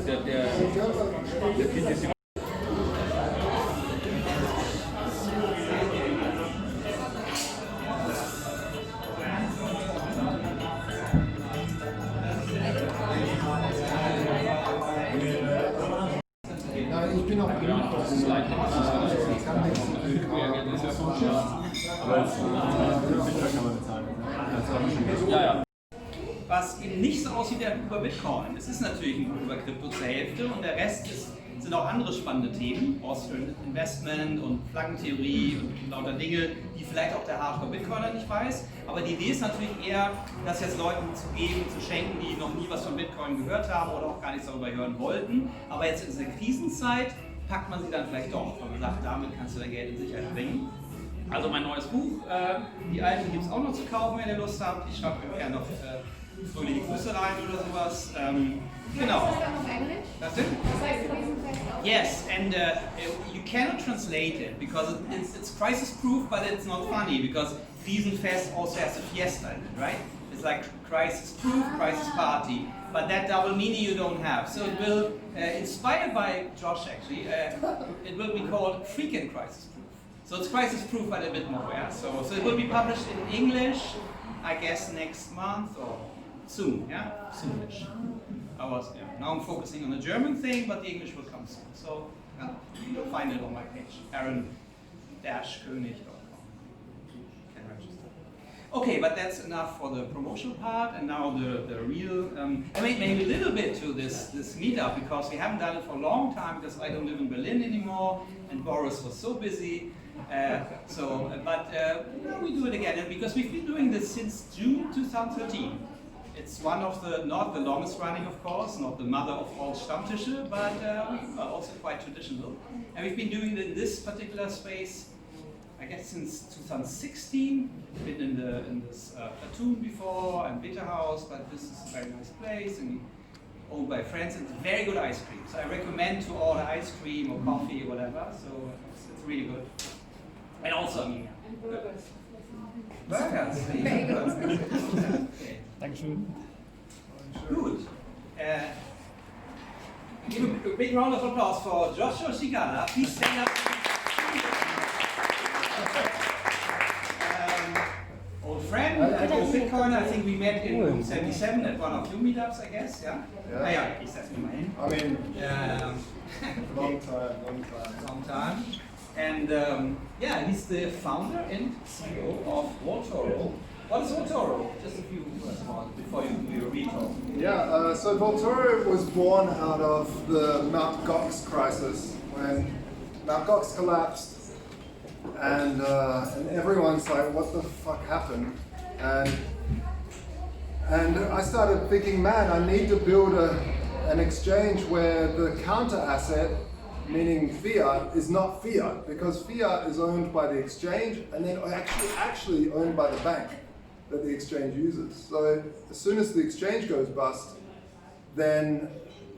Ich bin auch was eben nicht so aussieht wie über Bitcoin. Es ist natürlich ein Buch über Krypto zur Hälfte und der Rest sind auch andere spannende Themen, Austrian Investment und Flaggentheorie und lauter Dinge, die vielleicht auch der Hardcore-Bitcoiner nicht weiß. Aber die Idee ist natürlich eher, das jetzt Leuten zu geben, zu schenken, die noch nie was von Bitcoin gehört haben oder auch gar nichts darüber hören wollten. Aber jetzt in dieser Krisenzeit packt man sie dann vielleicht doch, weil man sagt, damit kannst du dein Geld in Sicherheit bringen. Also mein neues Buch, die alten gibt es auch noch zu kaufen, wenn ihr Lust habt. Ich schreibe gerne noch fröhliche Grüße rein oder sowas. Genau. Ist das dann auf Englisch? That's it? Das heißt Krisenfest auf Englisch? Yes, and you cannot translate it because it's crisis-proof, but it's not funny because Krisenfest also has a fiesta in it, right? It's like crisis-proof, crisis party, but that double meaning you don't have. So it will, inspired by Josh actually, it will be called freaking crisis-proof. So it's crisis-proof, but a bit more, yeah? So it will be published in English, I guess next month or soon, yeah? Soonish. Now I'm focusing on the German thing, but the English will come soon. So you'll find it on my page, Aaron-Koenig.com. Can register. Okay, but that's enough for the promotional part, and now the real. I mean, maybe a little bit to this meetup because we haven't done it for a long time because I don't live in Berlin anymore, and Boris was so busy. But now we do it again, and because we've been doing this since June 2013. It's one of not the longest running, of course, not the mother of all Stammtische, but also quite traditional. And we've been doing it in this particular space, I guess, since 2016. Been in this platoon before and Bitter House, but this is a very nice place and owned by friends. It's very good ice cream, so I recommend to order ice cream or coffee or whatever. So it's really good. And also, I mean, burgers. Burgers. Okay. Dankeschön. Good. Give a big round of applause for Joshua Scigala. Please stand up. Old friend, old Bitcoiner. I think we met in 77 at one of your meetups, I guess. Yeah. Yeah. Please that's me, man. I mean, long time. And he's the founder and CEO of Vaultoro. What is Vaultoro? Just a few words about it before you do your retro. Yeah, so Vaultoro was born out of the Mt. Gox crisis when Mt. Gox collapsed, and everyone's like, what the fuck happened? And I started thinking, man, I need to build an exchange where the counter asset, meaning fiat, is not fiat, because fiat is owned by the exchange and then actually owned by the bank that the exchange uses. So as soon as the exchange goes bust, then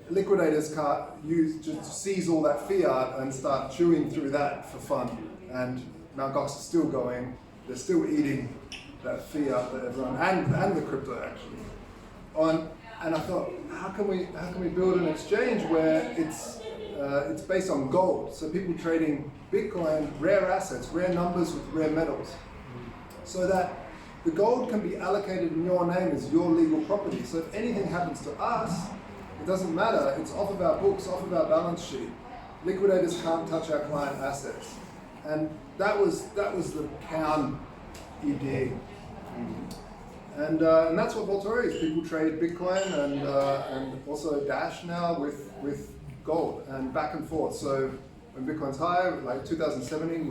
liquidators can't just seize all that fiat and start chewing through that for fun. And Mt. Gox is still going, they're still eating that fiat that everyone, and the crypto actually. And I thought, how can we build an exchange where it's based on gold, so people trading Bitcoin, rare assets, rare numbers with rare metals, so that the gold can be allocated in your name as your legal property. So if anything happens to us, it doesn't matter, it's off of our books, off of our balance sheet. Liquidators can't touch our client assets. And that was the Pound idea. And that's what Vaultoro is. People trade Bitcoin and also Dash now with gold and back and forth. So when Bitcoin's high, like 2017,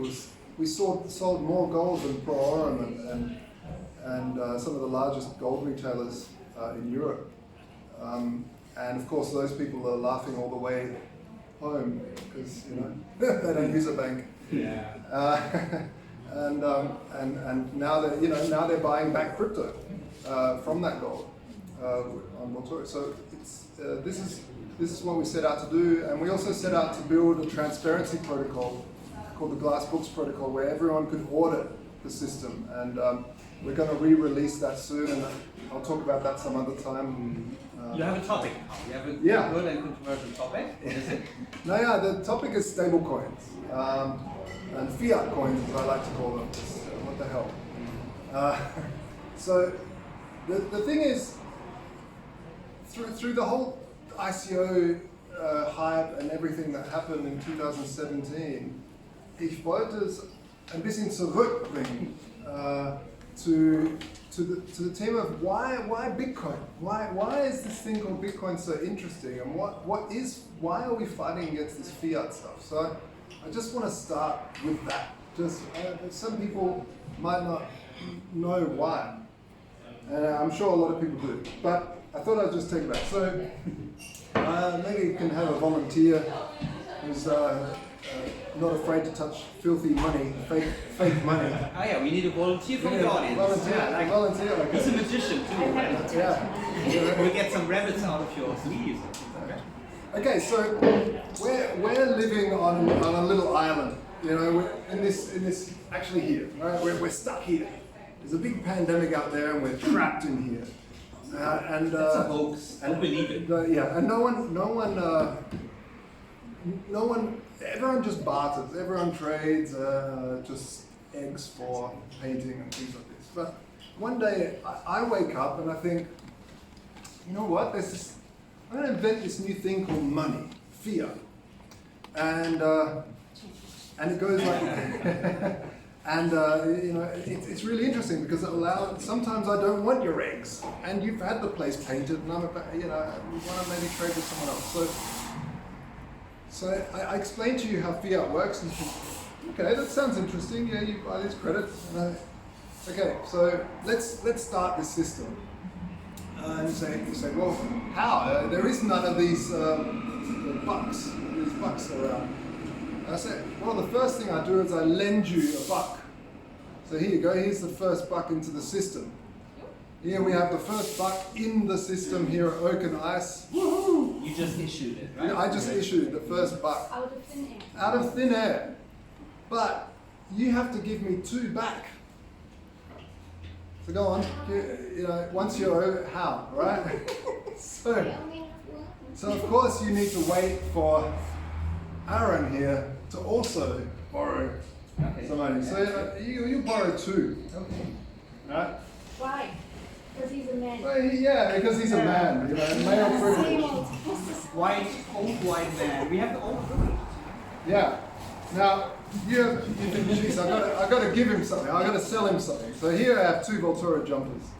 we sold more gold than Pro Aurum and some of the largest gold retailers in Europe. And of course, those people are laughing all the way home because they don't use a bank. Yeah. And now they're buying back crypto from that gold on Vaultoro. So this is what we set out to do, and we also set out to build a transparency protocol called the Glass Books Protocol, where everyone could audit the system. And we're going to re-release that soon, and I'll talk about that some other time. You have a topic. You have a good and controversial topic. What is it? No, yeah, the topic is stablecoins and fiat coins, as I like to call them. What the hell? So the thing is, through the whole ICO hype and everything that happened in 2017, ich wollte es ein bisschen zurückbringen to the theme of why Bitcoin? Why is this thing called Bitcoin so interesting, and why are we fighting against this fiat stuff? So I just want to start with that. Just some people might not know why, and I'm sure a lot of people do, but I thought I'd just take it back. So maybe you can have a volunteer who's not afraid to touch filthy money, fake money. Oh yeah, we need a volunteer from the audience. Volunteer. Okay. He's a magician too, right? Yeah. We'll get some rabbits out of your sleeves. Okay, so we're living on a little island. You know, we're in this actually here, right? We're stuck here. There's a big pandemic out there, and we're trapped in here. That's a hoax. Don't believe it. And no one. Everyone just barters. Everyone trades just eggs for painting and things like this. But one day I wake up and I think, you know what? I'm going to invent this new thing called money, fiat, and it goes like, and you know, it's really interesting because it allows. Sometimes I don't want your eggs, and you've had the place painted, and you want to maybe trade with someone else. So I explained to you how fiat works, and you think, okay, that sounds interesting. Yeah, you buy these credits. Okay, so let's start this system. And you say, well, how? There is none of these bucks around. I say, well, the first thing I do is I lend you a buck. So here you go. Here's the first buck into the system. Here we have the first buck in the system here at Oak and Ice. Woohoo! You just issued it, right? I just issued the first buck. Out of thin air. Out of thin air. But you have to give me 2 back. So go on. You know, once you're over, how, right? So of course you need to wait for Aaron here to also borrow some money. So you borrow 2. Okay. Right? Why? Because he's a man. Well, because he's a man, you know, male privilege. White, old white man. We have the old privilege. Yeah. Now you think, geez, I got to give him something. I got to sell him something. So here I have 2 Vaultoro jumpers.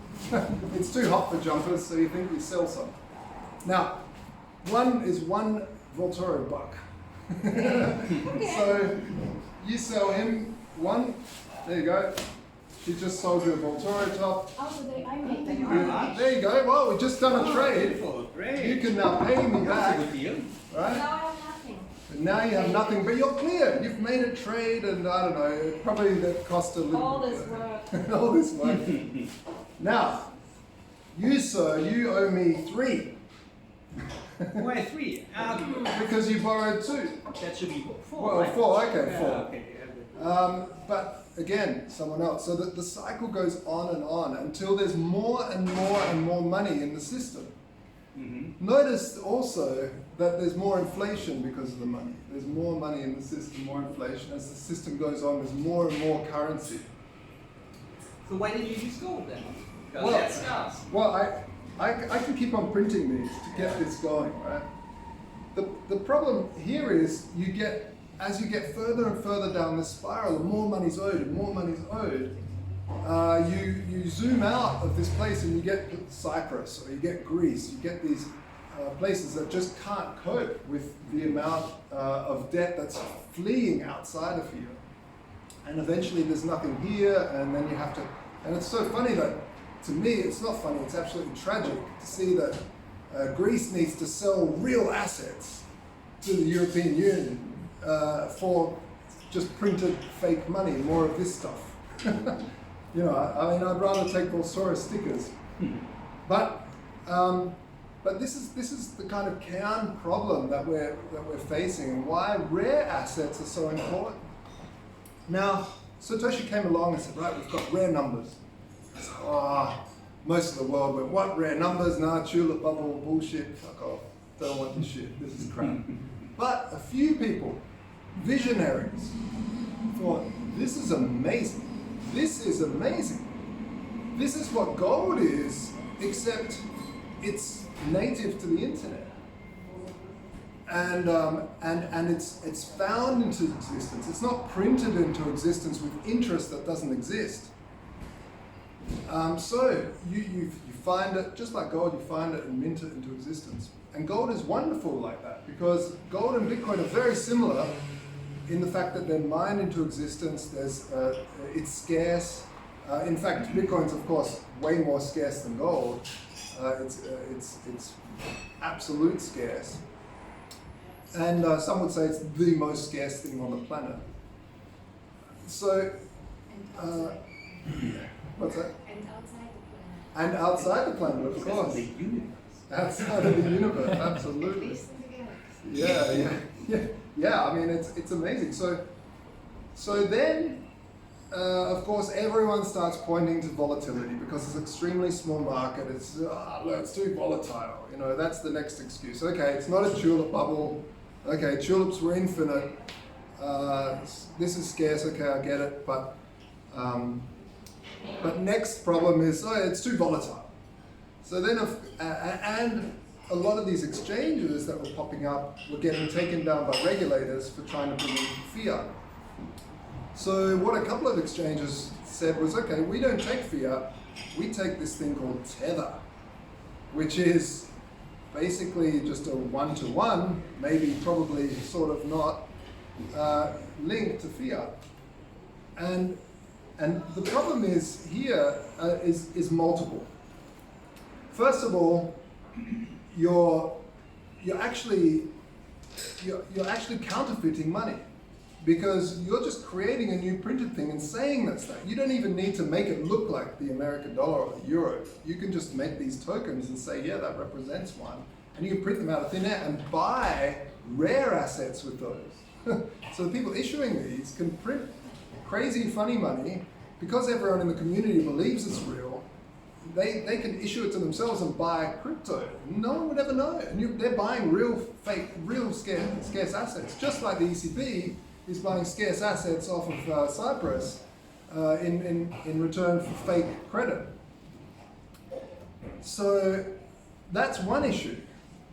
It's too hot for jumpers, so you think you sell some. Now, one is 1 Vaultoro buck. So you sell him 1. There you go. She just sold you a Vaultoro top. Also, I made them. There you go. Well, we just done a trade. Beautiful. Great. You can now pay me back. That's a good deal. Right? Now I have nothing. And now you have nothing, but you're clear. You've made a trade, and I don't know, probably that cost a little. All this work. All this work. Now, you owe me 3. Why 3? Because you borrowed 2. That should be 4. Well, right? 4. Okay, 4. Okay. But again, someone else. So the cycle goes on and on until there's more and more and more money in the system. Mm-hmm. Notice also that there's more inflation because of the money. There's more money in the system, more inflation. As the system goes on, there's more and more currency. So why did you use gold then? Because Well, that's scarce. Well, I can keep on printing these to get this going, right? The problem here is as you get further and further down this spiral, the more money's owed and more money's owed. You zoom out of this place and you get Cyprus or you get Greece. You get these places that just can't cope with the amount of debt that's fleeing outside of here. And eventually there's nothing here, and then you have to. And it's so funny that, to me, it's not funny. It's absolutely tragic to see that Greece needs to sell real assets to the European Union for just printed fake money, more of this stuff. You know, I mean, I'd rather take Vaultoro stickers. But this is the kind of Cairn problem that we're facing, and why rare assets are so important. Now, Satoshi came along and said, right, we've got rare numbers. I said, most of the world went, what, rare numbers? Nah, tulip bubble, bullshit, fuck off. Don't want this shit, this is crap. But a few people, visionaries, thought, this is amazing. This is amazing. This is what gold is, except it's native to the internet. And it's found into existence. It's not printed into existence with interest that doesn't exist. So you find it, just like gold, you find it and mint it into existence. And gold is wonderful like that, because gold and Bitcoin are very similar in the fact that they're mined into existence. It's scarce. In fact, Bitcoin's of course way more scarce than gold. It's absolute scarce. And some would say it's the most scarce thing on the planet. So, what's that? And outside the planet. And outside the planet, of course. The universe. Outside of the universe, absolutely. Yeah. I mean, it's amazing. So then, of course, everyone starts pointing to volatility because it's an extremely small market. It's too volatile. You know, that's the next excuse. Okay, it's not a tulip bubble. Okay, tulips were infinite. This is scarce. Okay, I get it. But next problem is, it's too volatile. So then, and a lot of these exchanges that were popping up were getting taken down by regulators for trying to bring in fiat. So what a couple of exchanges said was, okay, we don't take fiat, we take this thing called tether, which is basically just a one-to-one, maybe probably sort of not, linked to fiat. And the problem is here is multiple. First of all, you're actually counterfeiting money, because you're just creating a new printed thing and saying that's that. You don't even need to make it look like the American dollar or the euro. You can just make these tokens and say, yeah, that represents one. And you can print them out of thin air and buy rare assets with those. So the people issuing these can print crazy funny money because everyone in the community believes it's real. They can issue it to themselves and buy crypto. No one would ever know. And they're buying real scarce assets, just like the ECB is buying scarce assets off of Cyprus in return for fake credit. So that's one issue.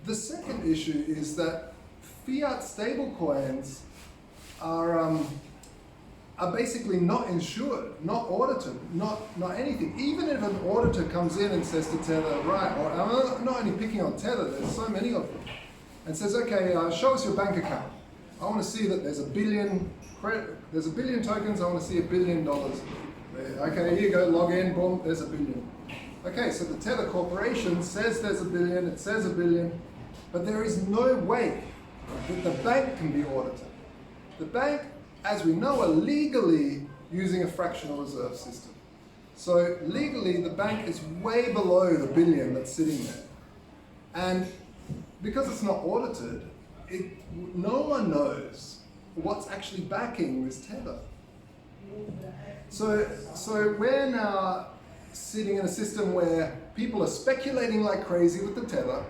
The second issue is that fiat stablecoins are basically not insured, not audited, not anything. Even if an auditor comes in and says to Tether, right, or I'm not only picking on Tether, there's so many of them, and says, okay, show us your bank account. I want to see that there's a billion tokens, I want to see $1 billion. Okay, here you go, log in, boom, there's $1 billion. Okay, so the Tether Corporation says there's $1 billion, it says $1 billion, but there is no way that the bank can be audited. The bank, as we know, are legally using a fractional reserve system. So legally, the bank is way below the $1 billion that's sitting there. And because it's not audited, no one knows what's actually backing this tether. So we're now sitting in a system where people are speculating like crazy with the tether,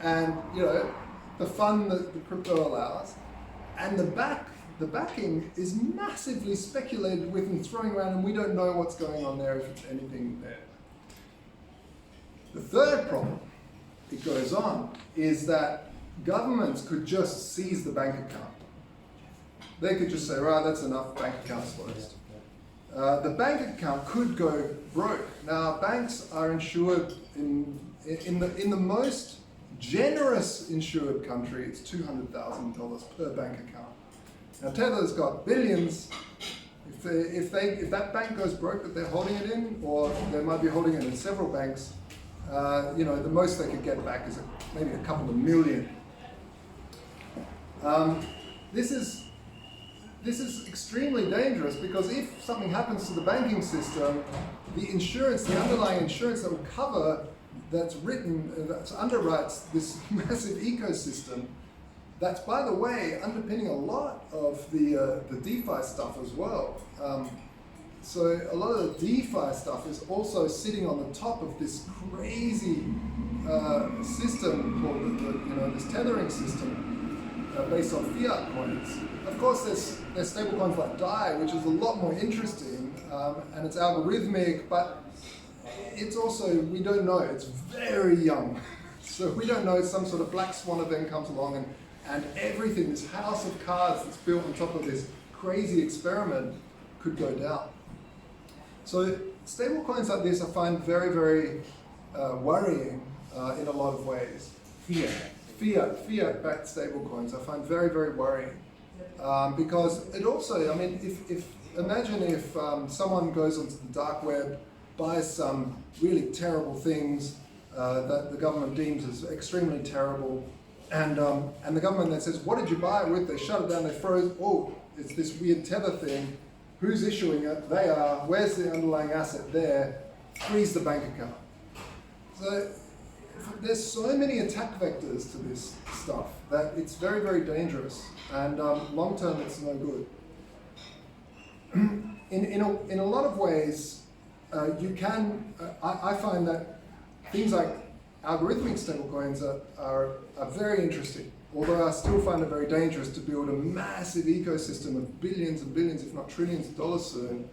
and the fun that the crypto allows, and the backing is massively speculated with and thrown around, and we don't know what's going on there, if it's anything there. The third problem, it goes on, is that governments could just seize the bank account. They could just say, right, that's enough, bank account's closed. The bank account could go broke. Now, banks are insured in the most generous insured country, it's $200,000 per bank account. Now, Tether's got billions. If that bank goes broke that they're holding it in, or they might be holding it in several banks, the most they could get back is maybe a couple of million. This is extremely dangerous, because if something happens to the banking system, the underlying insurance that will cover, that underwrites this massive ecosystem, that's, by the way, underpinning a lot of the DeFi stuff as well. so a lot of the DeFi stuff is also sitting on the top of this crazy system called this tethering system based on fiat coins. Of course, there's stable coins like DAI, which is a lot more interesting, and it's algorithmic, but it's also, we don't know, it's very young. So we don't know, some sort of black swan event comes along and everything, this house of cards that's built on top of this crazy experiment could go down. So stable coins like this I find very, very worrying in a lot of ways. Fiat-backed stable coins I find very, very worrying. Because it also, I mean, imagine if someone goes onto the dark web, buys some really terrible things that the government deems as extremely terrible, and the government then says, what did you buy it with? They shut it down, they froze, oh, it's this weird tether thing, who's issuing it? They are, where's the underlying asset there? Freeze the bank account. So there's so many attack vectors to this stuff that it's very, very dangerous, and long term it's no good. In a lot of ways, you can, I find that things like algorithmic stablecoins are very interesting, although I still find it very dangerous to build a massive ecosystem of billions and billions, if not trillions of dollars soon,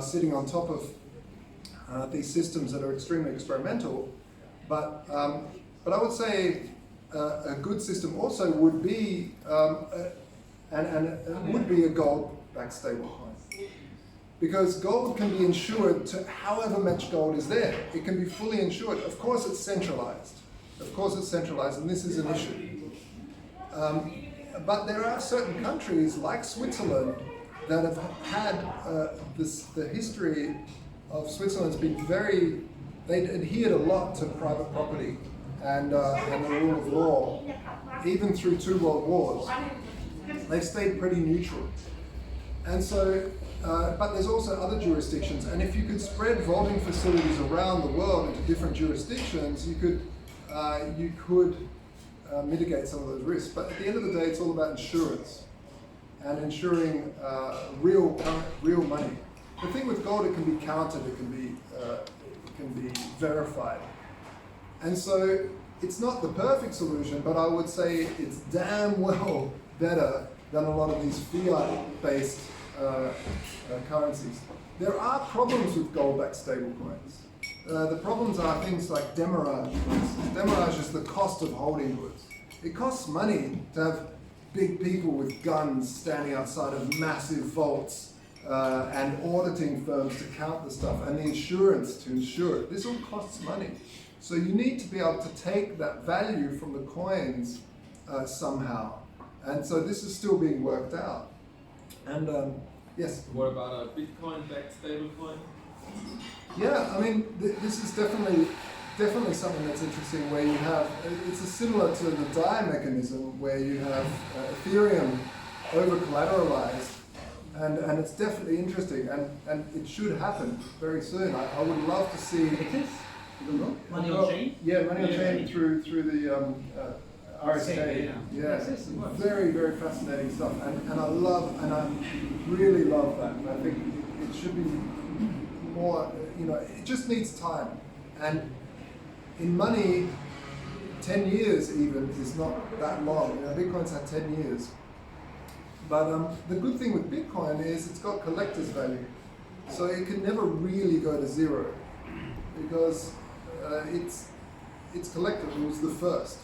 sitting on top of these systems that are extremely experimental. But I would say a good system also would be, would be a gold-backed stablecoin. Because gold can be insured to however much gold is there. It can be fully insured. Of course it's centralized. And this is an issue. But there are certain countries like Switzerland that have had the history of Switzerland's been very, they adhered a lot to private property and the rule of law, even through 2 world wars. They stayed pretty neutral. And so, but there's also other jurisdictions, and if you could spread vaulting facilities around the world into different jurisdictions, you could mitigate some of those risks. But at the end of the day, it's all about insurance and ensuring real money. The thing with gold, it can be counted, it can be verified, and so it's not the perfect solution, but I would say it's damn well better than a lot of these fiat-based currencies. There are problems with gold-backed stablecoins. The problems are things like demurrage. Demurrage is the cost of holding goods. It costs money to have big people with guns standing outside of massive vaults and auditing firms to count the stuff, and the insurance to insure it. This all costs money. So you need to be able to take that value from the coins somehow. And so this is still being worked out. And yes? What about a Bitcoin-backed stablecoin? Yeah, I mean, this is definitely something that's interesting, where you have, it's similar to the DAI mechanism, where you have Ethereum over-collateralized, and it's definitely interesting, and it should happen very soon. I would love to see... It is? You don't know? Money on chain? Yeah, money on chain through the RSK. Yeah, very, very fascinating stuff, and I really love that. And I think it should be more, it just needs time. And in money, 10 years even is not that long. Bitcoin's had 10 years. But the good thing with Bitcoin is it's got collector's value. So it can never really go to zero, because it's collectible. It was the first.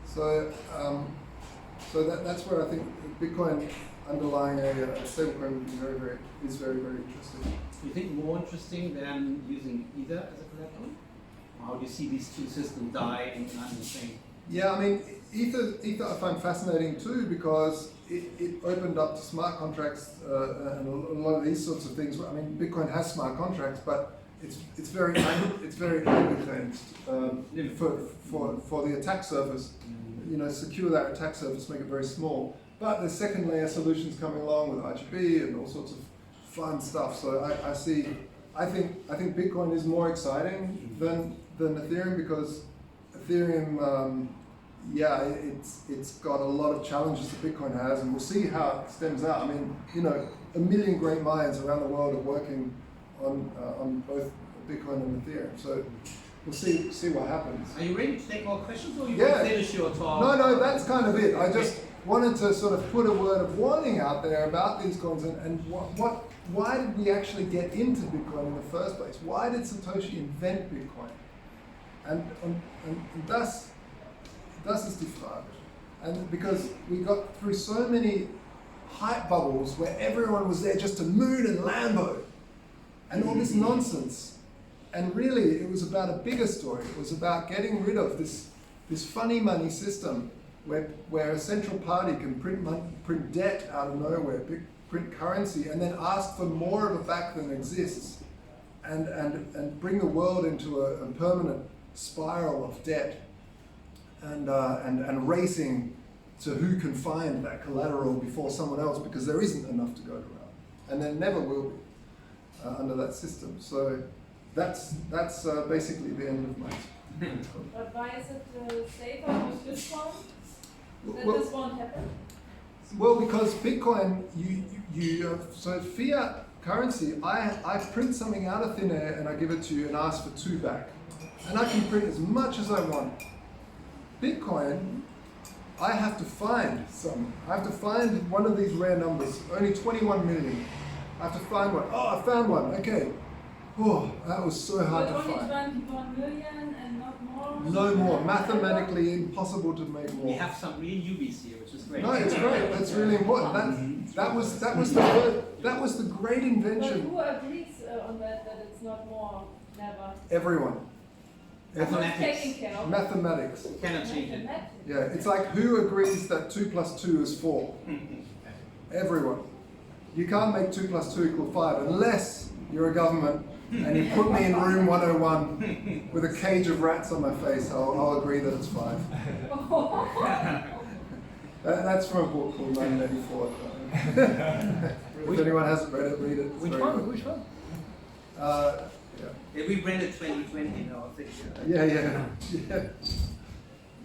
So that's where I think Bitcoin underlying a stablecoin would be very, very interesting. Do you think more interesting than using Ether as a collateral? How do you see these two systems die and chain? Yeah, I mean, Ether I find fascinating too, because it opened up to smart contracts and a lot of these sorts of things. I mean, Bitcoin has smart contracts, but it's very anti-fenced for the attack surface. Secure that attack surface, make it very small. But there's second layer solutions coming along with RGB and all sorts of fun stuff. So I think Bitcoin is more exciting than Ethereum, because Ethereum, it's got a lot of challenges that Bitcoin has, and we'll see how it stems out. I mean, a million great minds around the world are working on both Bitcoin and Ethereum. So we'll see what happens. Are you ready to take more questions, or you Yeah. want to finish your talk? No, that's kind of it. I just wanted to sort of put a word of warning out there about these coins and why did we actually get into Bitcoin in the first place? Why did Satoshi invent Bitcoin? And das ist die Frage. And because we got through so many hype bubbles where everyone was there just to moon and Lambo and all this nonsense. And really, it was about a bigger story. It was about getting rid of this funny money system where a central party can print debt out of nowhere, print currency, and then ask for more of it back than exists, and bring the world into a permanent spiral of debt, and racing to who can find that collateral before someone else, because there isn't enough to go around, and there never will be under that system. So that's basically the end of my talk. But why is it safer with Bitcoin? That Well- this won't happen? Well, because Bitcoin, so fiat currency, I print something out of thin air and I give it to you and ask for 2 back. And I can print as much as I want. Bitcoin, I have to find some. I have to find one of these rare numbers, only 21 million. I have to find one. Oh, I found one, okay. Oh, that was so hard But to only find. 21 million and not more? No more, mathematically impossible to make more. We have some real newbies here, which is great. No, it's great. That's really important. That was the great But invention. who agrees on that it's not more? Never. Everyone. Who's Mathematics. taking care of it? Mathematics. Cannot change it. Mathematics. Yeah, it's like who agrees that 2 + 2 is 4? Everyone. You can't make 2 + 2 = 5 unless you're a government and you put me in room 101 with a cage of rats on my face. I'll agree that it's 5. That's from a book called 1984. If anyone hasn't read it, read it. It's Which very one? good. Which one? Yeah. Yeah, we branded 2020 now, I think.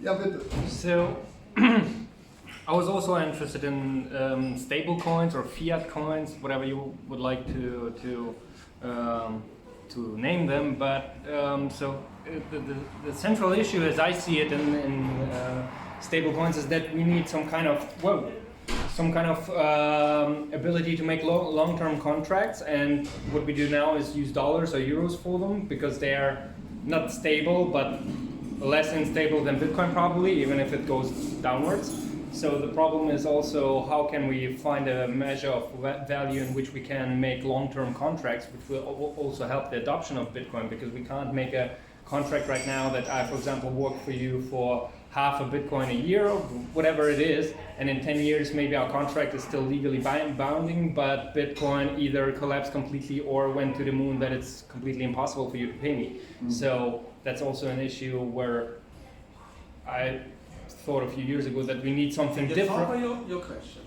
Yeah, bitte. So, I was also interested in stable coins or fiat coins, whatever you would like to name them. But the central issue, as I see it in stable coins, is that we need some kind of ability to make long-term contracts, and what we do now is use dollars or euros for them because they are not stable but less unstable than Bitcoin probably, even if it goes downwards. So the problem is also how can we find a measure of value in which we can make long-term contracts, which will also help the adoption of Bitcoin, because we can't make a contract right now that I, for example, work for you for half a Bitcoin a year or whatever it is, and in 10 years maybe our contract is still legally bounding, but Bitcoin either collapsed completely or went to the moon that it's completely impossible for you to pay me. So that's also an issue where I thought a few years ago that we need something different. Your question.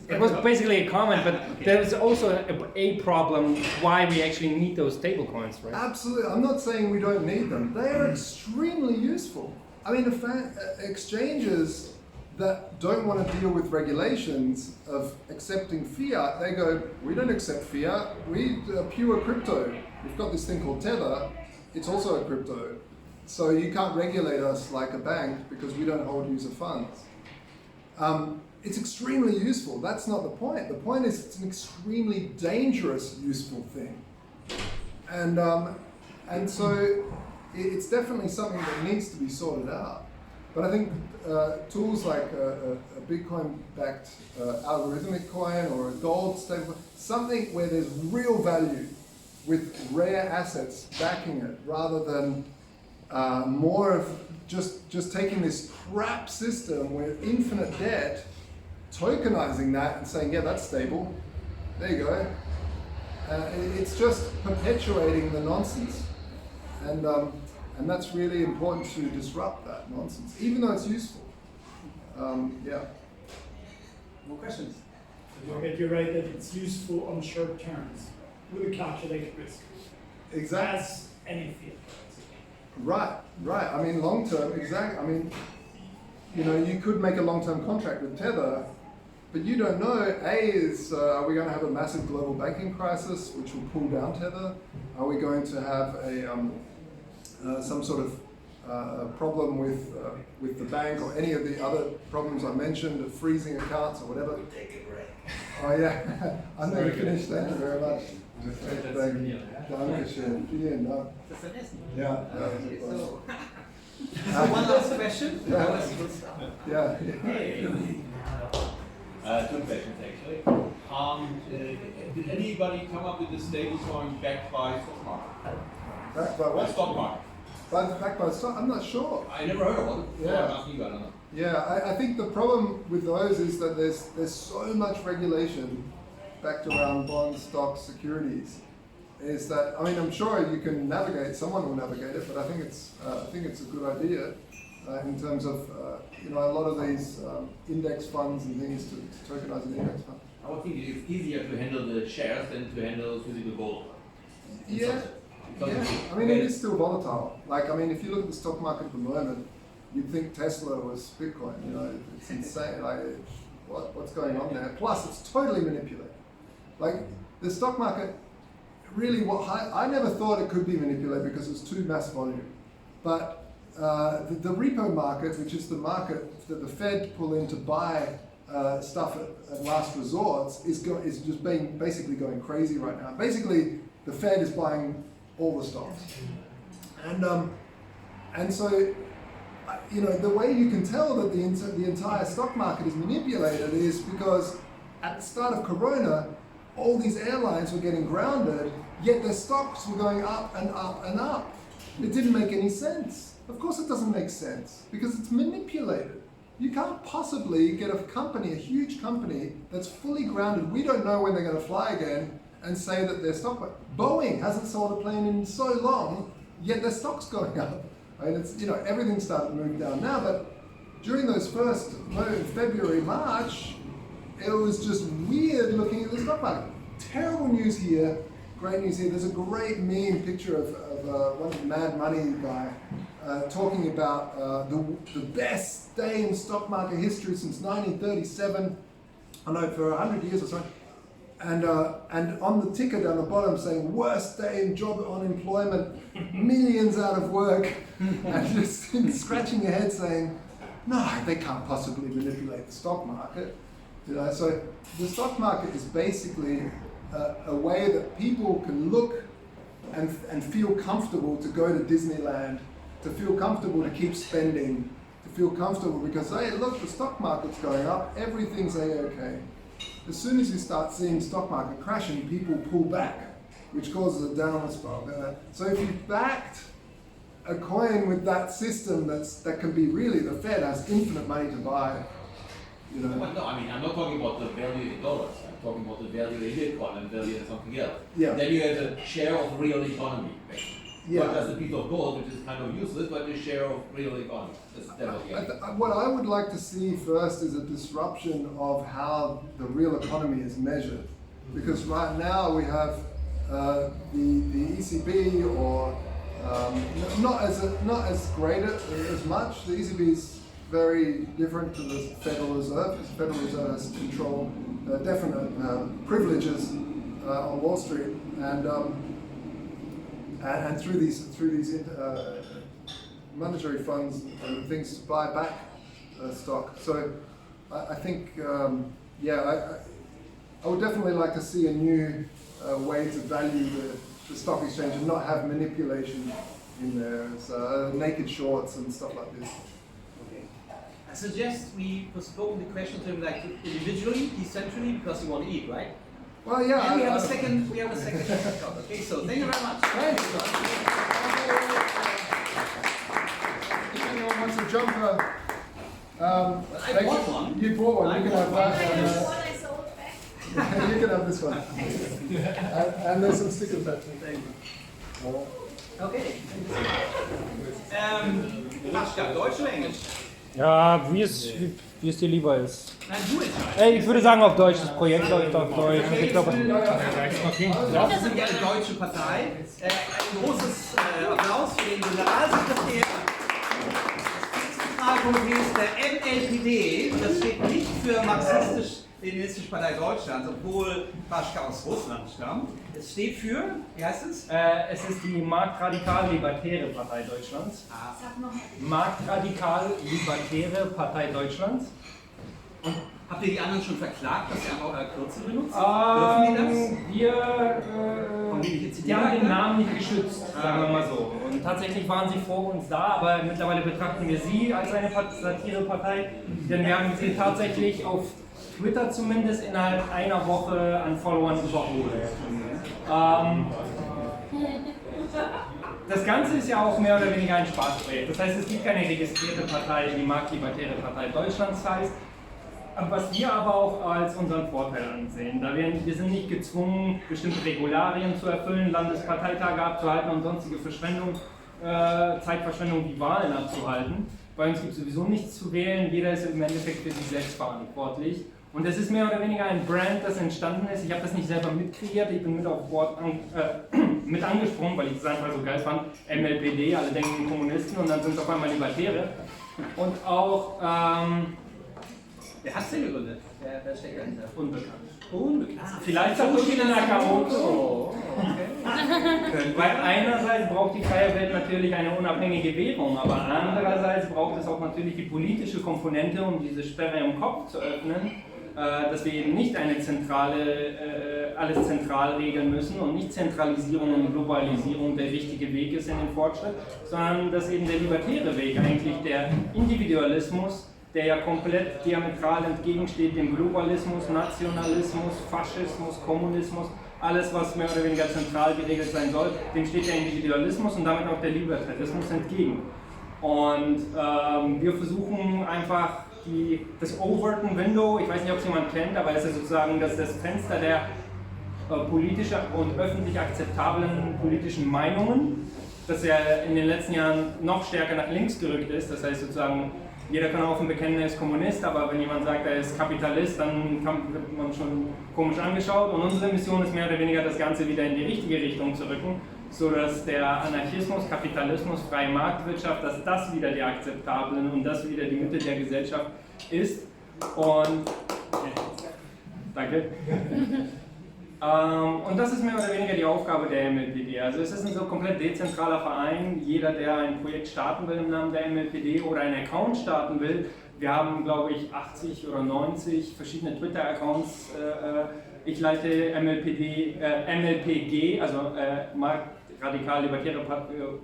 It was basically a comment, but there's also a problem why we actually need those stable coins, right? Absolutely. I'm not saying we don't need them. They are extremely useful. I mean, exchanges that don't want to deal with regulations of accepting fiat, they go, we don't accept fiat, we are pure crypto. We've got this thing called Tether, it's also a crypto. So you can't regulate us like a bank because we don't hold user funds. It's extremely useful. That's not the point. The point is it's an extremely dangerous, useful thing. And so it's definitely something that needs to be sorted out. But I think tools like a Bitcoin-backed algorithmic coin or a gold stable, something where there's real value with rare assets backing it, rather than more of just taking this crap system with infinite debt, tokenizing that and saying, yeah, that's stable. There you go. It's just perpetuating the nonsense. And that's really important to disrupt that nonsense, even though it's useful. Yeah. More questions? I get you right that it's useful on short terms with a calculated risk. Exactly. As any fiat currency. Right. I mean, long term, exactly. I mean, you could make a long-term contract with Tether But you don't know, A is, are we going to have a massive global banking crisis which will pull down Tether? Are we going to have some sort of problem with the bank or any of the other problems I mentioned, of freezing accounts or whatever? Take a break. Oh yeah, I'm going to finish. Thank you very much. Danke schön. Vielen Dank. Yeah. So one last question. Yeah. Two questions actually. Did anybody come up with a stablecoin backed by stock market? Backed by what? Stock market. Backed by stock? I'm not sure. I never heard of one. Yeah. So I'm asking you, I don't know. Yeah, I think the problem with those is that there's so much regulation backed around bonds, stocks, securities. Is that, I mean, I'm sure you can navigate. Someone will navigate it, but I think it's a good idea in terms of a lot of these index funds and things to tokenize an index fund. I would think it's easier to handle the shares than to handle physical gold. Yeah. I mean, it is still volatile. Like, I mean, if you look at the stock market at the moment, you'd think Tesla was Bitcoin. It's insane. Like, what's going on there? Plus, it's totally manipulated. Like, the stock market, really, I never thought it could be manipulated because it's too mass volume. But the repo market, which is the market that the Fed pull in to buy stuff at last resorts, is just basically going crazy right now. Basically, the Fed is buying all the stocks, and so the way you can tell that the entire stock market is manipulated is because at the start of Corona, all these airlines were getting grounded, yet their stocks were going up and up and up. It didn't make any sense. Of course it doesn't make sense, because it's manipulated. You can't possibly get a huge company that's fully grounded, we don't know when they're going to fly again, and say that their stock, Boeing hasn't sold a plane in so long, yet their stock's going up. I mean, it's, everything's starting to move down now, but during those first, February, March, it was just weird looking at the stock market. Terrible news here, great news here. There's a great meme picture of one of the Mad Money guy talking about the best day in stock market history since 1937. I know, for 100 years or something. And on the ticker down the bottom saying, worst day in job unemployment, millions out of work, and just scratching your head saying, no, they can't possibly manipulate the stock market. So the stock market is basically a way that people can look and feel comfortable to go to Disneyland, to feel comfortable to keep spending, to feel comfortable because, hey, look, the stock market's going up, everything's A-okay. As soon as you start seeing stock market crashing, people pull back, which causes a downward spiral. So if you backed a coin with that system that can be really, the Fed has infinite money to buy. Well, no, I mean, I'm not talking about the value in dollars. I'm talking about the value in Bitcoin and value in something else. Yeah. Then you have a share of real economy, basically. Yeah. Not just a piece of gold, which is kind of useless, but a share of real economy. What I would like to see first is a disruption of how the real economy is measured. Because right now we have the ECB, or not as great as much. The ECB is very different to the Federal Reserve. The Federal Reserve has control, definite privileges on Wall Street, and through these monetary funds and things to buy back stock. So I think, I would definitely like to see a new way to value the stock exchange and not have manipulation in there. It's, naked shorts and stuff like this. I suggest we postpone the question to him like individually, decentrally, because you want to eat, right? Well, yeah. And we have a second shot. Okay, so thank you very much. Thanks. If anyone wants a jumper, I bought one. You bought one. You can have that. I have one I sold back. You can have this one. And there's some stickers there too. Thank you. Okay. Pashka, Deutsch oder Englisch? Ja, wie es dir lieber ist. Nein, du entscheidest. Ich würde sagen auf Deutsch, das Projekt läuft auf Deutsch. Ich glaube, Wir sind ja eine deutsche Partei. Ein großes Applaus für den Generalsekretär des Dezentralkomitees der MLPD. Das steht nicht für Leninistischen Partei Deutschlands, obwohl Pashka aus Russland stammt. Es steht für, wie heißt es? Es ist die Marktradikal-Libertäre Partei Deutschlands. Sag noch mal. Marktradikal-Libertäre Partei Deutschlands. Und habt ihr die anderen schon verklagt, dass sie einfach euer Kürzel benutzen? Dürfen die das? Die haben den Namen nicht geschützt, sagen wir mal so. Und tatsächlich waren sie vor uns da, aber mittlerweile betrachten wir sie als eine Satirepartei, denn wir haben sie tatsächlich auf Twitter zumindest innerhalb einer Woche an Followern überholt. Das Ganze ist ja auch mehr oder weniger ein Spaßprojekt. Das heißt, es gibt keine registrierte Partei, die Marktlibertäre Partei Deutschlands heißt. Was wir aber auch als unseren Vorteil ansehen, da wir sind nicht gezwungen, bestimmte Regularien zu erfüllen, Landesparteitage abzuhalten und sonstige Zeitverschwendung wie Wahlen abzuhalten. Bei uns gibt es sowieso nichts zu wählen, jeder ist im Endeffekt für sich selbst verantwortlich. Und es ist mehr oder weniger ein Brand, das entstanden ist. Ich habe das nicht selber mitkreiert, ich bin mit auf Bord mit angesprungen, weil ich das einfach so geil fand. MLPD, alle denken Kommunisten und dann sind es auf einmal Libertäre. Und auch Wer hat es denn gegründet? Wer steckt dahinter? unbekannt. Unbekannt. Vielleicht auch Burkina Nakamoto. Weil einerseits braucht die freie Welt natürlich eine unabhängige Währung, aber andererseits braucht es auch natürlich die politische Komponente, um diese Sperre im Kopf zu öffnen, dass wir eben nicht eine alles zentral regeln müssen und nicht Zentralisierung und Globalisierung der richtige Weg ist in den Fortschritt, sondern dass eben der libertäre Weg eigentlich der Individualismus, der ja komplett diametral entgegensteht dem Globalismus, Nationalismus, Faschismus, Kommunismus, alles was mehr oder weniger zentral geregelt sein soll, dem steht der Individualismus und damit auch der Libertarismus entgegen. Und wir versuchen einfach das Overton Window, ich weiß nicht, ob es jemand kennt, aber es ist sozusagen das Fenster der politischer und öffentlich akzeptablen politischen Meinungen, das ja in den letzten Jahren noch stärker nach links gerückt ist, das heißt sozusagen, jeder kann offen bekennen, er ist Kommunist, aber wenn jemand sagt, er ist Kapitalist, dann wird man schon komisch angeschaut. Und unsere Mission ist mehr oder weniger, das Ganze wieder in die richtige Richtung zu rücken, sodass der Anarchismus, Kapitalismus, freie Marktwirtschaft, dass das wieder die akzeptablen und das wieder die Mitte der Gesellschaft ist. Und danke. Und das ist mehr oder weniger die Aufgabe der MLPD. Also es ist ein so komplett dezentraler Verein. Jeder, der ein Projekt starten will im Namen der MLPD oder einen Account starten will, wir haben, glaube ich, 80 oder 90 verschiedene Twitter-Accounts. Ich leite MLPG, also Marktradikal-Libertäre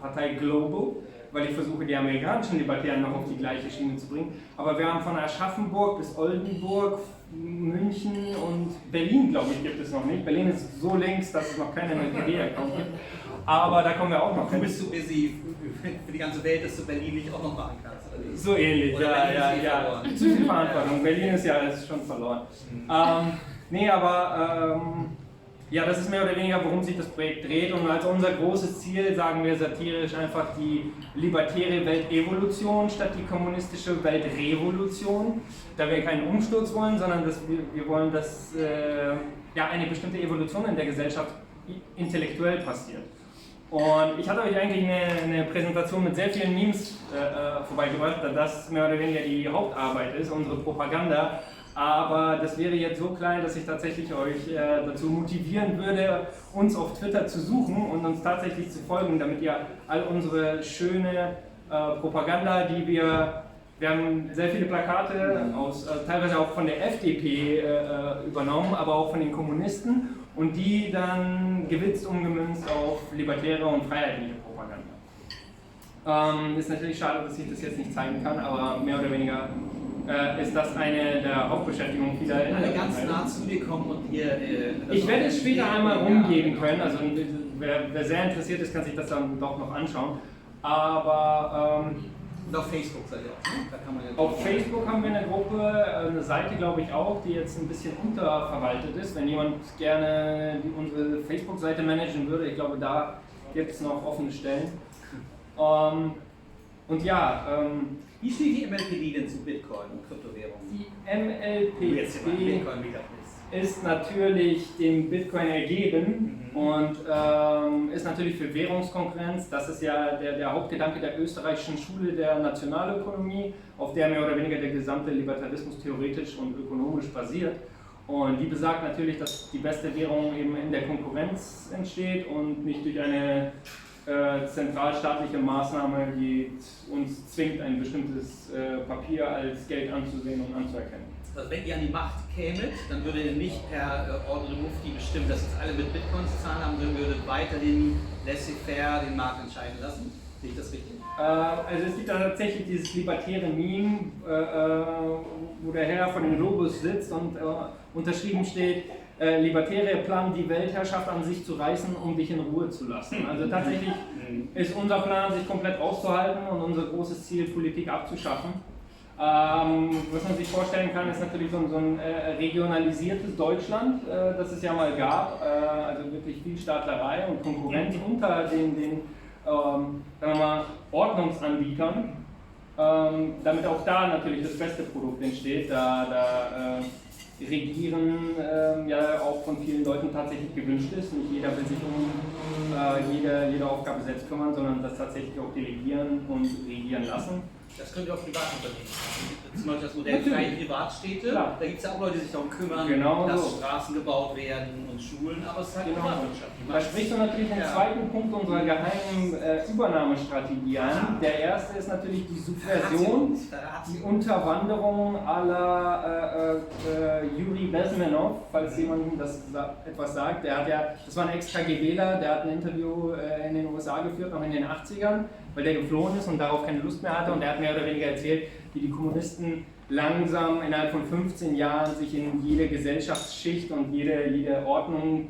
Partei Global, weil ich versuche, die amerikanischen Libertären noch auf die gleiche Schiene zu bringen. Aber wir haben von Aschaffenburg bis Oldenburg, München und Berlin, glaube ich, gibt es noch nicht. Berlin ist so links, dass es noch keinen MLPD-Account gibt. Aber da kommen wir auch noch hin. Du bist zu busy für die ganze Welt, dass du Berlin nicht auch noch machen kannst. Oder? So ähnlich, Oder ja. Zu viel Verantwortung. Berlin ist schon verloren. Ja, das ist mehr oder weniger, worum sich das Projekt dreht. Und als unser großes Ziel sagen wir satirisch einfach die libertäre Weltevolution statt die kommunistische Weltrevolution. Da wir keinen Umsturz wollen, sondern wir wollen, dass eine bestimmte Evolution in der Gesellschaft intellektuell passiert. Und ich hatte euch eigentlich eine Präsentation mit sehr vielen Memes vorbeigebracht, da das mehr oder weniger die Hauptarbeit ist, unsere Propaganda. Aber das wäre jetzt so klein, dass ich tatsächlich euch dazu motivieren würde, uns auf Twitter zu suchen und uns tatsächlich zu folgen, damit ihr all unsere schöne Propaganda, die wir haben sehr viele Plakate, teilweise auch von der FDP übernommen, aber auch von den Kommunisten und die dann gewitzt umgemünzt auf libertäre und freiheitliche Propaganda. Ist natürlich schade, dass ich das jetzt nicht zeigen kann, aber mehr oder weniger ist das eine der Hauptbeschäftigungen vieler alle ganz nah zu dir kommen und hier. Ich werde es später einmal rumgeben können, also wer sehr interessiert ist, kann sich das dann doch noch anschauen. Aber und auf Facebook seid ihr auch, ne? Da kann man ja auf Facebook haben wir eine Gruppe, eine Seite glaube ich auch, die jetzt ein bisschen unterverwaltet ist. Wenn jemand gerne unsere Facebook-Seite managen würde, ich glaube, da gibt es noch offene Stellen. Und ja, wie steht die MLPD denn zu Bitcoin und Kryptowährungen? Die MLPD ist natürlich dem Bitcoin ergeben und ist natürlich für Währungskonkurrenz. Das ist ja der Hauptgedanke der österreichischen Schule der Nationalökonomie, auf der mehr oder weniger der gesamte Libertarismus theoretisch und ökonomisch basiert. Und die besagt natürlich, dass die beste Währung eben in der Konkurrenz entsteht und nicht durch eine zentralstaatliche Maßnahme, die uns zwingt, ein bestimmtes Papier als Geld anzusehen und anzuerkennen. Also wenn ihr an die Macht kämet, dann würde ihr nicht per Ordre Mufti bestimmen, dass jetzt alle mit Bitcoins zahlen haben, sondern würdet weiterhin laissez-faire den Markt entscheiden lassen. Sehe ich das richtig? Also es gibt da tatsächlich dieses libertäre Meme, wo der Herr von den Globus sitzt und unterschrieben steht, Libertäre planen die Weltherrschaft an sich zu reißen, um dich in Ruhe zu lassen. Also tatsächlich ist unser Plan, sich komplett rauszuhalten und unser großes Ziel, Politik abzuschaffen. Was man sich vorstellen kann, ist natürlich so ein regionalisiertes Deutschland, das es ja mal gab, also wirklich viel Staatlerei und Konkurrenz unter den sagen wir mal, Ordnungsanbietern, damit auch da natürlich das beste Produkt entsteht, da Regieren ja auch von vielen Leuten tatsächlich gewünscht ist. Nicht jeder will sich um jede Aufgabe selbst kümmern, sondern das tatsächlich auch delegieren und regieren lassen. Das könnt ihr auch Privatunternehmen machen. Zum Beispiel das Modell freie Privatstädte. Klar. Da gibt es ja auch Leute, die sich darum kümmern, genau dass so Straßen gebaut werden und Schulen, aber es ist halt Privatwirtschaft. Da sprichst du natürlich den zweiten Punkt unserer geheimen Übernahmestrategie an. Der erste ist natürlich die Subversion, die Unterwanderung à la Juri Bezmenov, falls jemandem das etwas sagt. Das war ein Ex-KGBler, der hat ein Interview in den USA geführt, noch in den 80ern, weil der geflohen ist und darauf keine Lust mehr hatte, und er hat mehr oder weniger erzählt, wie die Kommunisten langsam innerhalb von 15 Jahren sich in jede Gesellschaftsschicht und jede Ordnung,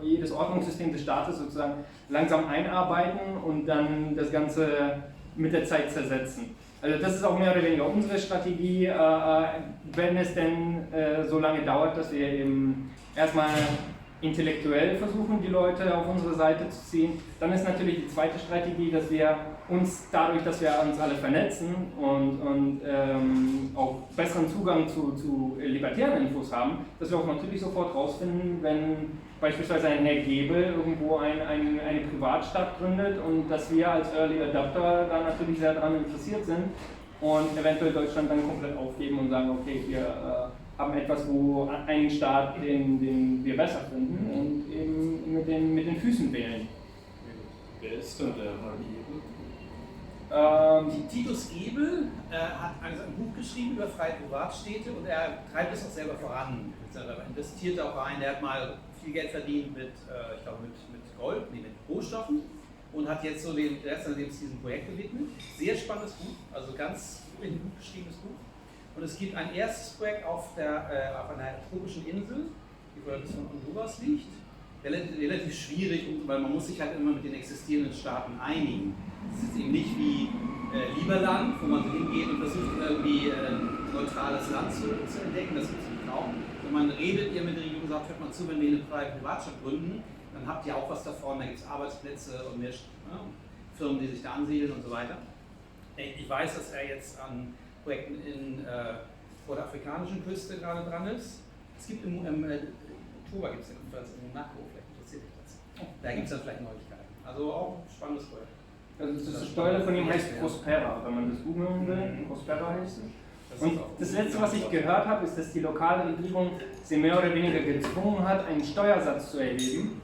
jedes Ordnungssystem des Staates sozusagen langsam einarbeiten und dann das Ganze mit der Zeit zersetzen. Also das ist auch mehr oder weniger unsere Strategie, wenn es denn so lange dauert, dass wir eben erstmal intellektuell versuchen, die Leute auf unsere Seite zu ziehen. Dann ist natürlich die zweite Strategie, dass wir uns dadurch, dass wir uns alle vernetzen und auch besseren Zugang zu libertären Infos haben, dass wir auch natürlich sofort rausfinden, wenn beispielsweise ein Herr Gebel irgendwo eine Privatstadt gründet, und dass wir als Early Adapter da natürlich sehr daran interessiert sind und eventuell Deutschland dann komplett aufgeben und sagen, okay, wir haben etwas, wo einen Staat, den wir besser finden, und eben mit den Füßen wählen. Wer ist denn der Herr Gebel? Titus Gebel hat ein Buch geschrieben über freie Privatstädte, und er treibt es auch selber voran. Er investiert auch rein, er hat mal viel Geld verdient mit Gold, mit Rohstoffen, und hat jetzt so den Rest seines Lebens diesem Projekt gewidmet. Sehr spannendes Buch, also ganz gut geschriebenes Buch. Und es gibt ein erstes Projekt auf einer tropischen Insel, die von Honduras liegt. Relativ schwierig, weil man muss sich halt immer mit den existierenden Staaten einigen. Es ist eben nicht wie Lieberland, wo man so hingeht und versucht irgendwie ein neutrales Land zu entdecken, das gibt es im Traum. Wenn man redet ihr mit der Regierung und sagt, hört mal zu, wenn wir eine freie Privatstadt gründen, dann habt ihr auch was davon, da gibt es Arbeitsplätze und mehr Firmen, die sich da ansiedeln und so weiter. Ich weiß, dass er jetzt an Projekten vor der afrikanischen Küste gerade dran ist. Es gibt im Oktober gibt es eine Konferenz in Monaco, vielleicht interessiert dich das. Da gibt es dann vielleicht Neuigkeiten. Also auch ein spannendes Projekt. Also das Steuer von ihm heißt Prospera, wenn man das googeln will. Prospera heißt es. Und das letzte, was ich gehört habe, ist, dass die lokale Regierung sie mehr oder weniger gezwungen hat, einen Steuersatz zu erheben,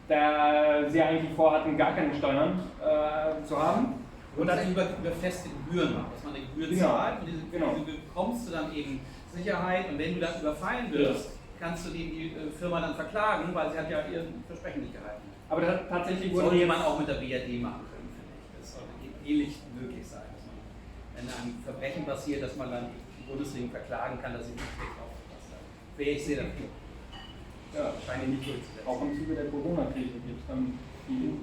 da sie eigentlich vorhatten, gar keine Steuern zu haben. Und dann über feste Gebühren macht, dass man eine Gebühr zahlt, und diese Gebühr bekommst du dann eben Sicherheit, und wenn du dann überfallen wirst, kannst du die Firma dann verklagen, weil sie hat ja ihr Versprechen nicht gehalten. Aber tatsächlich sollte man auch mit der BRD machen können, finde ich. Das sollte ähnlich möglich sein, dass man, wenn ein Verbrechen passiert, dass man dann die Bundesregierung verklagen kann, dass sie nicht schlecht aufgepasst hat. Wäre ich sehr dafür. Ja, scheint nicht durchzusetzen. Auch im Zuge der Corona-Krise gibt es dann viel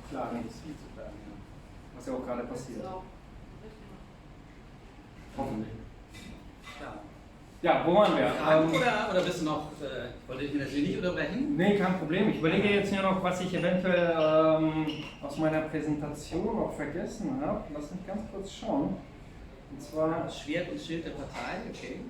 Klagen. Das ist viel zu klagen, ja. Was ja auch gerade passiert. Hoffentlich. Ja, wo waren wir? Oder bist du noch, ich wollte dich natürlich nicht unterbrechen? Nee, kein Problem. Ich überlege jetzt nur noch, was ich eventuell aus meiner Präsentation noch vergessen habe. Lass mich ganz kurz schauen. Und zwar das Schwert und Schild der Partei, okay.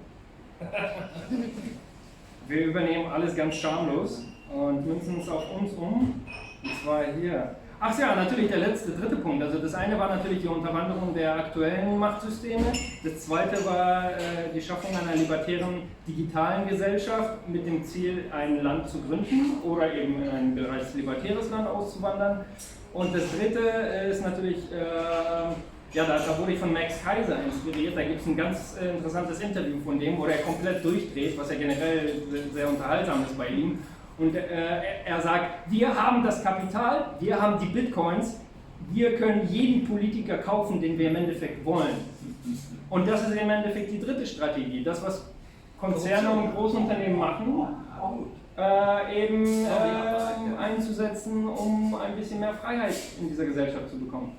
Wir übernehmen alles ganz schamlos und münzen es auf uns um. Und zwar hier. Ach ja, natürlich der dritte Punkt. Also das eine war natürlich die Unterwanderung der aktuellen Machtsysteme. Das zweite war die Schaffung einer libertären digitalen Gesellschaft mit dem Ziel, ein Land zu gründen oder eben ein bereits libertäres Land auszuwandern. Und das dritte ist natürlich, da wurde ich von Max Kaiser inspiriert. Da gibt es ein ganz interessantes Interview von dem, wo er komplett durchdreht, was ja generell sehr unterhaltsam ist bei ihm. Und er sagt, wir haben das Kapital, wir haben die Bitcoins, wir können jeden Politiker kaufen, den wir im Endeffekt wollen. Und das ist im Endeffekt die dritte Strategie, das was Konzerne und Großunternehmen machen, einzusetzen, um ein bisschen mehr Freiheit in dieser Gesellschaft zu bekommen.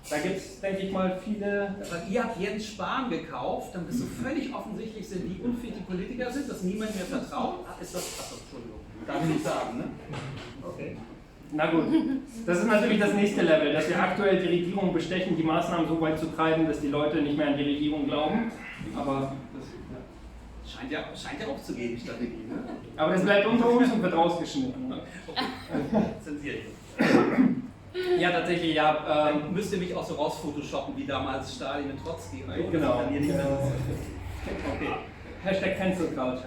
Da gibt es, denke ich mal, viele... Ihr habt Jens Spahn gekauft, dann bist du völlig offensichtlich sind, wie unfähig die Politiker sind, dass niemand mehr vertraut. Ist das... Achso, Entschuldigung. Darf ich nicht sagen, ne? Okay. Na gut, das ist natürlich das nächste Level, dass wir aktuell die Regierung bestechen, die Maßnahmen so weit zu treiben, dass die Leute nicht mehr an die Regierung glauben. Aber das scheint ja auch zu gehen, die Strategie, ne? Aber das bleibt unter uns und wird rausgeschnitten. Okay. Zensiert. Ja, tatsächlich, ja. Dann müsst ihr mich auch so rausphotoshoppen, wie damals Stalin mit Trotzki. Genau. Okay. Hashtag Cancel Culture.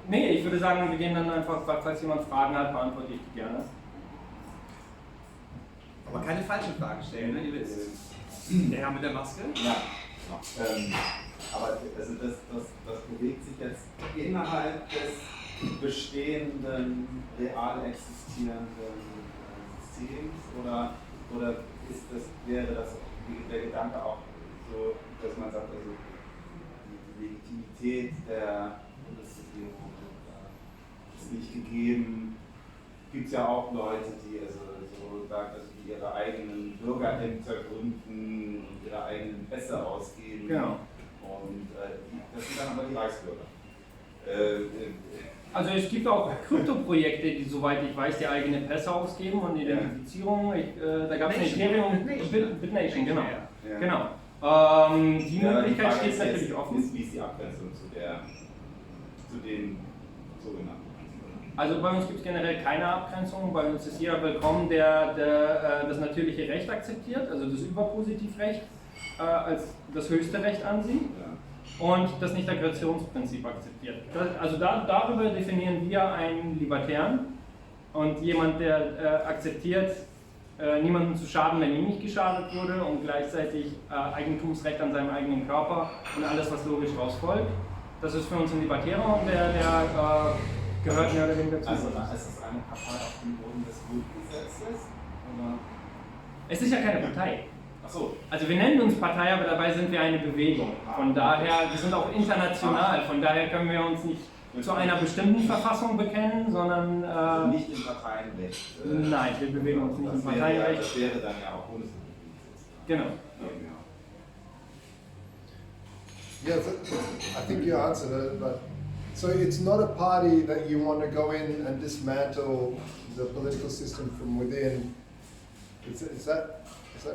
Nee, ich würde sagen, wir gehen dann einfach, falls jemand Fragen hat, beantworte ich die gerne. Aber keine falschen Fragen stellen, ne? Ihr wisst. Der Herr mit der Maske? Ja. Aber also das bewegt sich jetzt innerhalb des bestehenden, real existierenden Systems oder wäre das der Gedanke auch so, dass man sagt, also die Legitimität der Bundesregierung ist nicht gegeben. Gibt es ja auch Leute, die so sagen, also die ihre eigenen Bürgerämter gründen und ihre eigenen Pässe ausgeben. Genau. Und das sind dann aber die Reichsbürger. Also es gibt auch Krypto-Projekte, die, soweit ich weiß, die eigene Pässe ausgeben und Identifizierung. Da gab es eine Ethereum, BitNation, genau. Ja. Genau. Die Möglichkeit steht natürlich offen. Wie ist die Abgrenzung zu den sogenannten? Also bei uns gibt es generell keine Abgrenzung, bei uns ist jeder willkommen, der das natürliche Recht akzeptiert, also das Überpositivrecht als das höchste Recht ansieht. Ja. Und das Nicht-Aggressionsprinzip akzeptiert. Darüber definieren wir einen Libertären und jemand, der akzeptiert, niemandem zu schaden, wenn ihm nicht geschadet wurde und gleichzeitig Eigentumsrecht an seinem eigenen Körper und alles, was logisch daraus folgt. Das ist für uns ein Libertärer und der gehört mehr oder weniger dazu. Also ist das eine Partei auf dem Boden des Grundgesetzes? Oder? Es ist ja keine Partei. So. Also wir nennen uns Partei, aber dabei sind wir eine Bewegung. Von daher, wir sind auch international, von daher können wir uns nicht zu einer bestimmten Verfassung bekennen, sondern... nicht im Parteienrecht. Nein, wir bewegen uns nicht im Parteienrecht. Das wäre dann ja auch Bundesrepublik. Genau. Yeah, I think you answered it, but so it's not a party that you want to go in and dismantle the political system from within. Is that?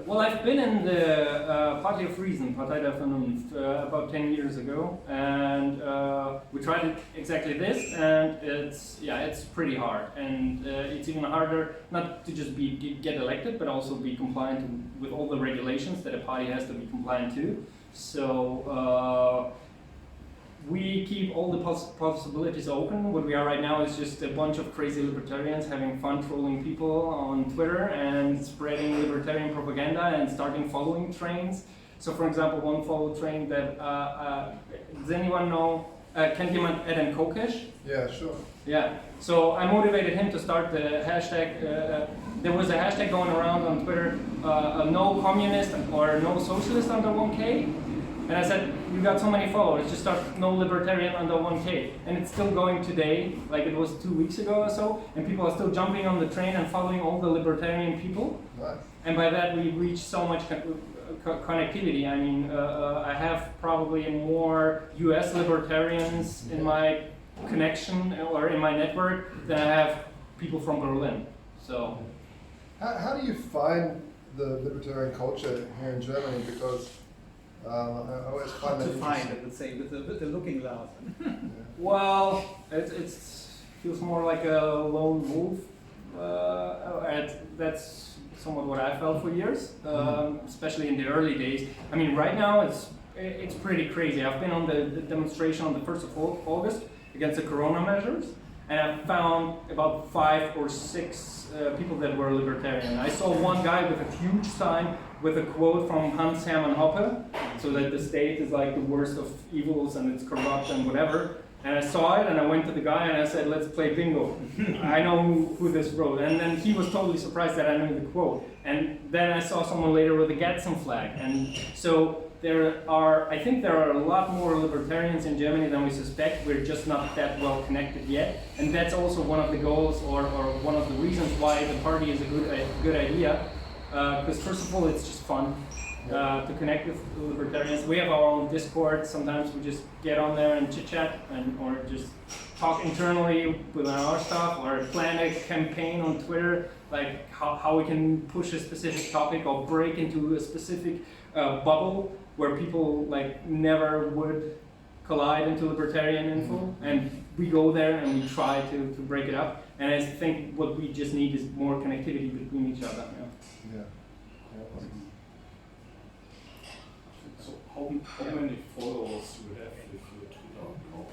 Well, I've been in the Party of Reason, Partei der Vernunft, about 10 years ago, and we tried it exactly this, and it's pretty hard, and it's even harder not to just get elected, but also be compliant with all the regulations that a party has to be compliant to. So we keep all the possibilities open. What we are right now is just a bunch of crazy libertarians having fun trolling people on Twitter and spreading libertarian propaganda and starting following trains. So for example, one follow train that, does anyone know, kennt jemand Aaron Koenig? Yeah, sure. Yeah, so I motivated him to start the hashtag, there was a hashtag going around on Twitter, no communist or no socialist under 1K. And I said, you got so many followers, just start no libertarian under 1K. And it's still going today, like it was 2 weeks ago or so, and people are still jumping on the train and following all the libertarian people. Nice. And by that we reach so much connectivity. I mean, I have probably more US libertarians in my connection or in my network than I have people from Berlin. So, How do you find the libertarian culture here in Germany? Because I always find that To find, interesting. I would say, with the looking glass. well, it feels more like a lone wolf That's somewhat what I felt for years, especially in the early days. I mean, right now it's pretty crazy. I've been on the demonstration on the 1st of August against the corona measures, and I found about 5 or 6 people that were libertarian. I saw one guy with a huge sign with a quote from Hans Hermann Hoppe, so that the state is like the worst of evils and it's corrupt and whatever. And I saw it and I went to the guy and I said, let's play bingo. I know who this wrote. And then he was totally surprised that I knew the quote. And then I saw someone later with a Gadsden flag. And so I think there are a lot more libertarians in Germany than we suspect. We're just not that well connected yet. And that's also one of the goals or one of the reasons why the party is a good idea. Because first of all, it's just fun. To connect with libertarians. We have our own Discord. Sometimes we just get on there and chit chat or just talk internally with our stuff or plan a campaign on Twitter, like how we can push a specific topic or break into a specific bubble where people like never would collide into libertarian info. And we go there and we try to break it up. And I think what we just need is more connectivity between each other. Yeah. How many followers do you have with your Twitter account?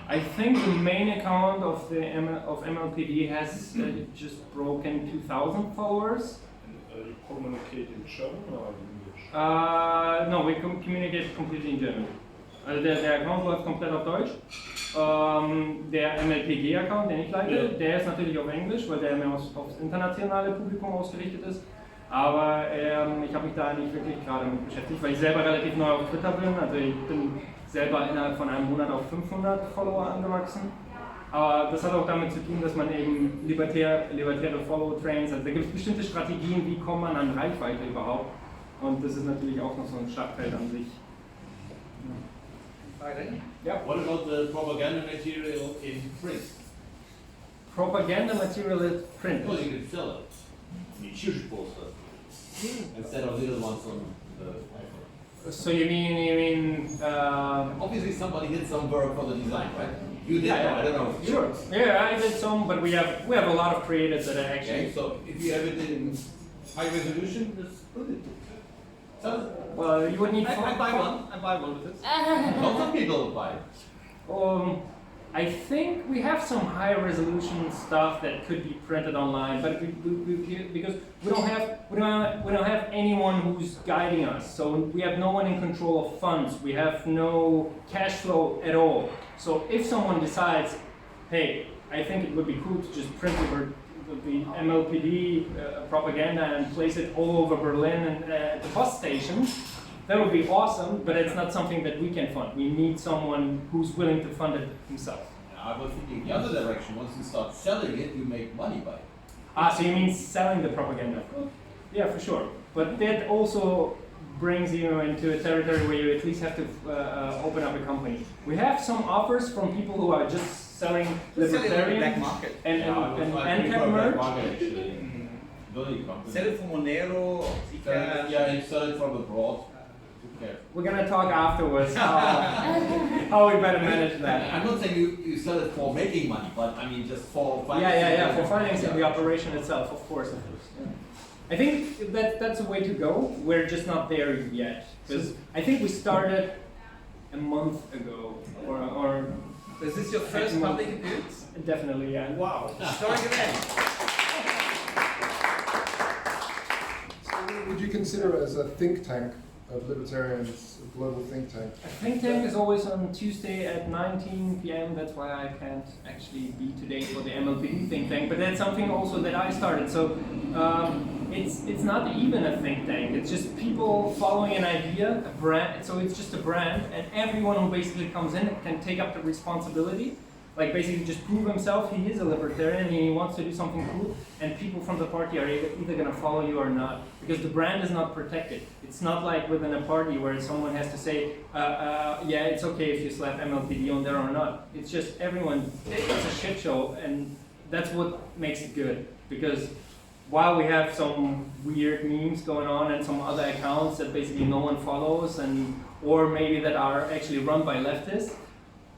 I think the main account of the MLPD has just broken 2,000 followers. And you communicate in German or in English? No, we communicate completely in German. Also der Account läuft komplett auf Deutsch. Der MLPD-Account, den ich leite, der ist natürlich auf Englisch, weil der mehr aufs internationale Publikum ausgerichtet ist. Aber ich habe mich da nicht wirklich gerade mit beschäftigt, weil ich selber relativ neu auf Twitter bin. Also ich bin selber innerhalb von einem Monat auf 500 Follower angewachsen. Aber das hat auch damit zu tun, dass man eben libertäre Follow-Trains, also da gibt es bestimmte Strategien, wie kommt man an Reichweite überhaupt. Und das ist natürlich auch noch so ein Schlachtfeld an sich. Yeah. What about the propaganda material in print? Propaganda material in print? Well, you can sell it. I mean, huge posters. Instead of little ones on the... So you mean obviously somebody did some work for the design, right? You did, yeah, I don't know. Sure. Yeah, I did some, but we have a lot of creators that are actually... Okay, so if you have it in high resolution, just put it. Well, you would need... I buy one. I buy one with this. Lots of people buy it. I think we have some high resolution stuff that could be printed online, but because we don't have anyone who's guiding us. So we have no one in control of funds. We have no cash flow at all. So if someone decides, hey, I think it would be cool to just print the MLPD propaganda and place it all over Berlin and at the bus stations, that would be awesome, but it's not something that we can fund. We need someone who's willing to fund it himself. I was thinking the other direction. Once you start selling it, you make money by it. So you mean selling the propaganda? Yeah, for sure. But that also brings you into a territory where you at least have to open up a company. We have some offers from people who are just selling libertarian black market and tech merch. Sell it from Monero, yeah, and sell it from abroad. We're gonna talk afterwards how we better manage that. I'm not saying you sell it for making money, but I mean just for financing. Yeah, for financing the operation itself, of course. Yeah. I think that's a way to go. We're just not there yet. Because I think we started a month ago, or is this your first public appearance? Definitely, yeah. Wow, historic event. So would you consider it as a think tank of libertarians, a global think tank? A think tank is always on Tuesday at 19 p.m. That's why I can't actually be today for the MLPD think tank, but that's something also that I started. So it's not even a think tank, it's just people following an idea, a brand. So it's just a brand, and everyone who basically comes in can take up the responsibility. Like basically just prove himself, he is a libertarian, he wants to do something cool, and people from the party are either going to follow you or not, because the brand is not protected. It's not like within a party where someone has to say, yeah, it's okay if you slap MLPD on there or not. It's just everyone, it's a shit show, and that's what makes it good, because while we have some weird memes going on and some other accounts that basically no one follows, or maybe that are actually run by leftists,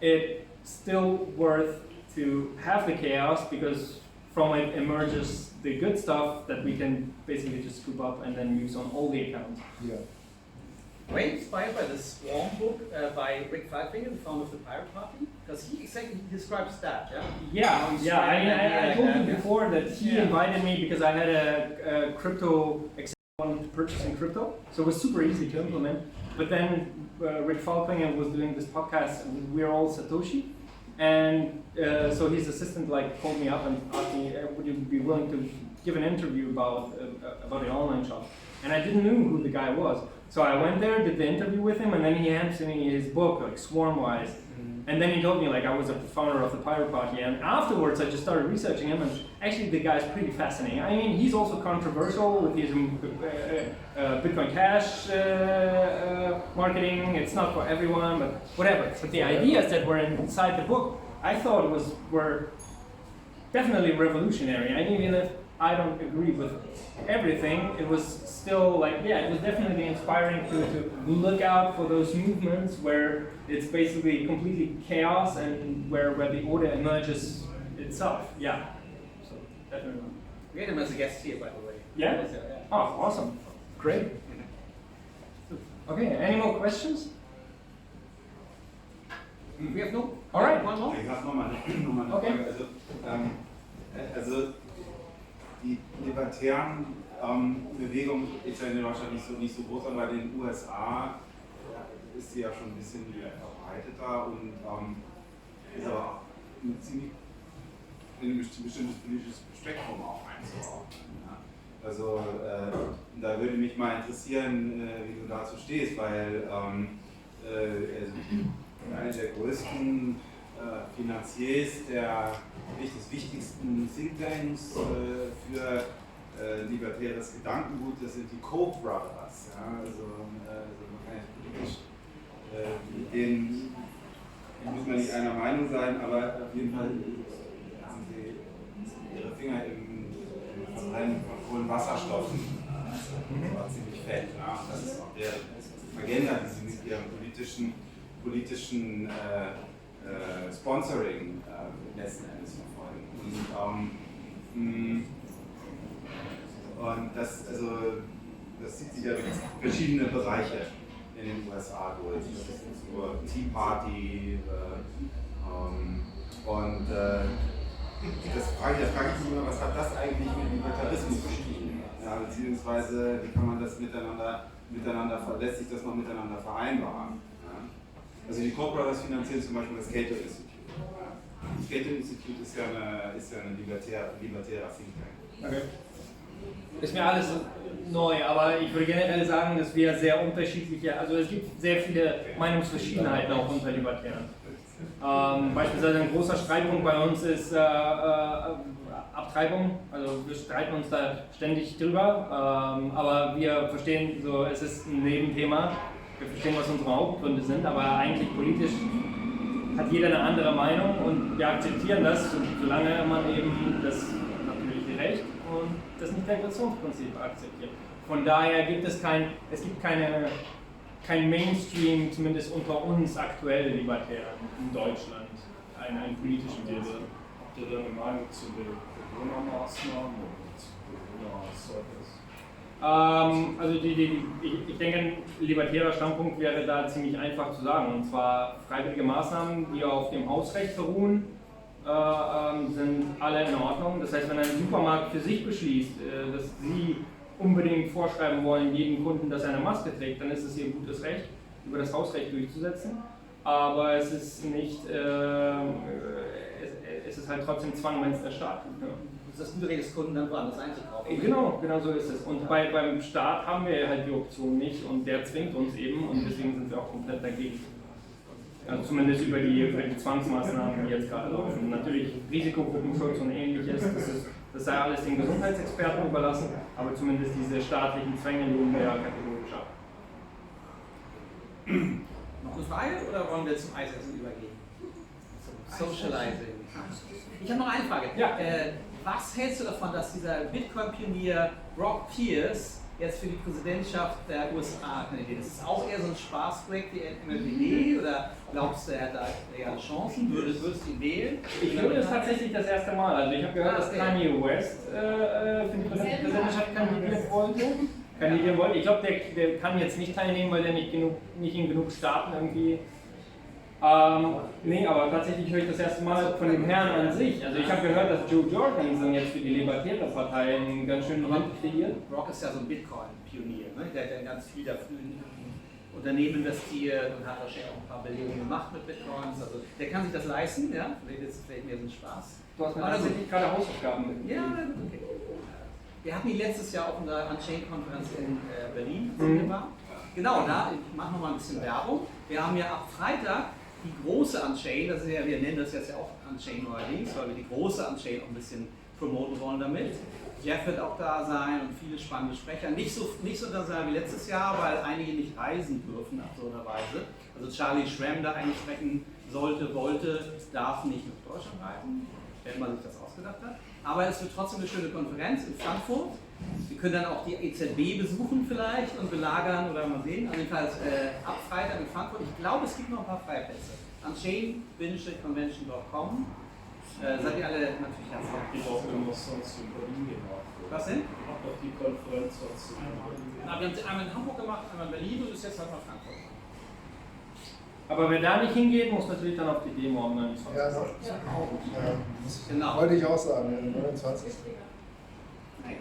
it's still worth to have the chaos, because from it emerges the good stuff that we can basically just scoop up and then use on all the accounts. Yeah. Were you inspired by the Swarm book by Rick Falkfinger, the founder of the Pirate Party? Because he exactly describes that, yeah? I told you before that he invited me because I had a crypto wanted to purchase in crypto, so it was super easy to implement. But then Rick Falkfinger was doing this podcast, We're All Satoshi, and so his assistant called me up and asked me, would you be willing to give an interview about an online shop? And I didn't know who the guy was. So I went there, did the interview with him, and then he handed me his book, Swarm-wise. And then he told me I was a founder of the Pirate Party, and afterwards I just started researching him, and actually the guy's pretty fascinating. I mean, he's also controversial with his Bitcoin Cash marketing. It's not for everyone, but whatever. But the ideas that were inside the book, I thought were definitely revolutionary. And even if I don't agree with everything, it was still it was definitely inspiring to look out for those movements where it's basically completely chaos and where the order emerges itself. Yeah. So definitely. We had him as a guest here, by the way. Yeah? Oh, awesome. Great. Okay, any more questions? We have no. All right. One more? Ich habe nochmal eine Okay. Frage. Also die libertären Bewegung ist ja in Deutschland nicht so groß, aber in den USA ist sie ja schon ein bisschen verbreiteter und ist aber auch in ein bestimmtes politisches Spektrum auch einzuordnen. Ja? Also da würde mich mal interessieren, wie du dazu stehst, weil einer der größten Finanziers des wichtigsten Thinktanks für libertäres Gedankengut, das sind die Koch brothers. Ja? Also man kann jetzt politisch mit denen muss man nicht einer Meinung sein, aber auf jeden Fall haben sie ihre Finger im Verbrennen von Kohlenwasserstoffen. Das war ziemlich fett. Ja? Das ist auch der Agenda, die sie mit ihrem politischen Sponsoring letzten Endes verfolgen. Und das zieht sich ja durch verschiedene Bereiche in den USA durch. Das ist so Tea Party und das frage ich mich immer, was hat das eigentlich mit Libertarismus zu tun? Ja, beziehungsweise wie kann man das lässt sich das noch miteinander vereinbaren? Ja? Also die Koch brothers finanzieren zum Beispiel das Cato Institute. Das Cato Institute ist ja ein libertärer Think Tank. Okay. Ist mir alles neu, aber ich würde generell sagen, dass wir sehr unterschiedliche, also es gibt sehr viele Meinungsverschiedenheiten auch unter Libertären. Beispielsweise ein großer Streitpunkt bei uns ist Abtreibung, also wir streiten uns da ständig drüber, aber wir verstehen, es ist ein Nebenthema, wir verstehen, was unsere Hauptgründe sind, aber eigentlich politisch hat jeder eine andere Meinung und wir akzeptieren das, solange man eben das natürliche Recht und das Nicht-Aggressionsprinzip akzeptiert. Von daher gibt es kein Mainstream, zumindest unter uns aktuell Libertären in Deutschland, einen politischen Bild. Habt ihr da eine Meinung zu den Corona-Maßnahmen und zu Corona-Service? Also ich denke, ein libertärer Standpunkt wäre da ziemlich einfach zu sagen. Und zwar freiwillige Maßnahmen, die auf dem Hausrecht beruhen, sind alle in Ordnung. Das heißt, wenn ein Supermarkt für sich beschließt, dass sie unbedingt vorschreiben wollen, jedem Kunden, dass er eine Maske trägt, dann ist es ihr gutes Recht, über das Hausrecht durchzusetzen. Aber es ist nicht, es ist halt trotzdem Zwang, wenn es der Staat tut. Ja. Das ist das gute Recht des Kunden, dann woanders einzukaufen. Genau so ist es. Und beim Staat haben wir halt die Option nicht und der zwingt uns eben und deswegen sind wir auch komplett dagegen. Also zumindest über die Zwangsmaßnahmen, die jetzt gerade laufen. Natürlich Risikogruppenschutz und ähnliches, das sei alles den Gesundheitsexperten überlassen, aber zumindest diese staatlichen Zwänge lehnen wir ja kategorisch ab. Noch eine Frage oder wollen wir zum Eisessen übergehen? Zum Socializing. Ich habe noch eine Frage. Ja. Was hältst du davon, dass dieser Bitcoin-Pionier Rob Pierce jetzt für die Präsidentschaft der USA kandidiert. Ist das auch eher so ein Spaßprojekt wie MLPD oder glaubst du, er hat da reale Chancen? Würdest du ihn wählen? Ich höre das tatsächlich das erste Mal. Also ich habe gehört, dass Kanye West für die Präsidentschaft kandidieren wollte. Ich glaube, der kann jetzt nicht teilnehmen, weil der nicht in genug Staaten irgendwie. Nee, aber tatsächlich höre ich das erste Mal von dem Herrn an sich. Also ich habe gehört, dass Joe Jorgensen jetzt für die Libertäre Partei einen ganz schönen Rand kreiert. Brock ist ja so ein Bitcoin-Pionier, ne? Der hat ja ganz viel dafür in Unternehmen investiert und hat wahrscheinlich auch ein paar Billionen gemacht mit Bitcoins. Also der kann sich das leisten, ja? Vielleicht ist es vielleicht mehr so ein Spaß. Du hast mir tatsächlich gerade Hausaufgaben mitgegeben. Ja, okay. Wir hatten die letztes Jahr auf einer UNCHAIN-Konferenz in Berlin. Genau, da, ich mache nochmal ein bisschen Werbung. Wir haben ja ab Freitag die große UNCHAIN, das ist ja, wir nennen das jetzt ja auch UNCHAIN neuerdings, weil wir die große UNCHAIN auch ein bisschen promoten wollen damit. Jeff wird auch da sein und viele spannende Sprecher. Nicht so da sein wie letztes Jahr, weil einige nicht reisen dürfen absurderweise. Also Charlie Schramm da eigentlich sprechen sollte, wollte, darf nicht nach Deutschland reisen, wenn man sich das ausgedacht hat. Aber es wird trotzdem eine schöne Konferenz in Frankfurt. Wir können dann auch die EZB besuchen vielleicht und belagern oder mal sehen. Also jedenfalls ab Freitag in Frankfurt. Ich glaube, es gibt noch ein paar Freiplätze. UNCHAIN-Convention.com. Seid ihr alle natürlich herzlich. Ich hoffe, du musst sonst in Berlin gemacht. Was denn? Ich habe doch die Konferenz sonst in Berlin. Na, wir haben es einmal in Hamburg gemacht, einmal in Berlin und ist jetzt halt mal Frankfurt. Aber wer da nicht hingeht, muss natürlich dann auf die Demo am 29. Ja, noch. Genau. Wollte ich auch sagen, ja, 29. Nein.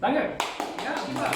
Danke! Ja, super.